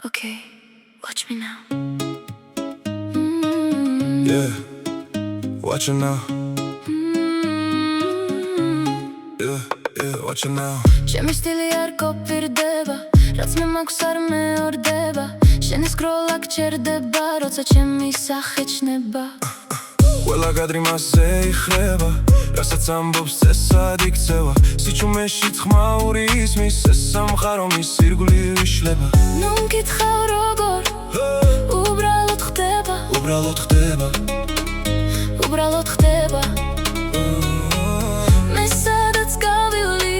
Okay, watch me now. Yeah, watch it now. Yeah, watch it now. ჩემი სტილი არ კოპირდება, რაც მე მაქვს არ მეორდება. შენი სკროლა გჭერდება, როცა ჩემი სახე ჩნდება. ყველა კადრი მასზე იხრება, რასაც ამბობს წესად იქცევა. სიჩუმეში ცხმაური ისმის, ეს სამყარო მის ირგვლივ იშლება. ნუ მკითხავ როგორ, უბრალოდ ხდება, უბრალოდ ხდება. უბრალოდ ხდება. მე სადაც გავივლი,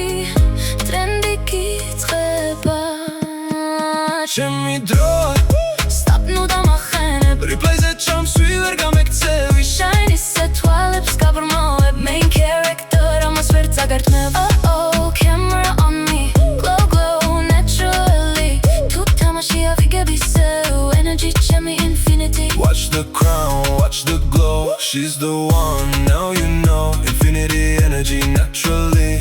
ტრენდი კიცხება. ჩემი დროა, Stop, ნუ დამახენებ, replay-ზე ჩამსვი ვერ გამექცევი. შაინის სეთვალებს გაბრმავებ, main character ამას ვერ წაგართმევ. Oh, camera on me, glow, glow, naturally. თუ თამაში ავიგებ ისევ, energy ჩემი infinity. Watch the crown, watch the glow. She's the one, now you know. Infinity energy naturally.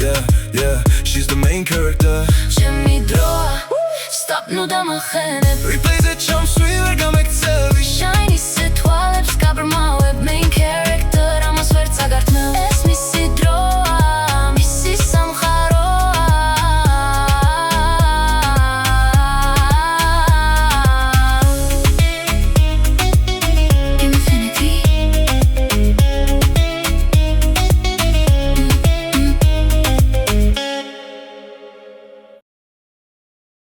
Yeah, she's the main character. ჩემი დროა, Stop, ნუ დამახენებ.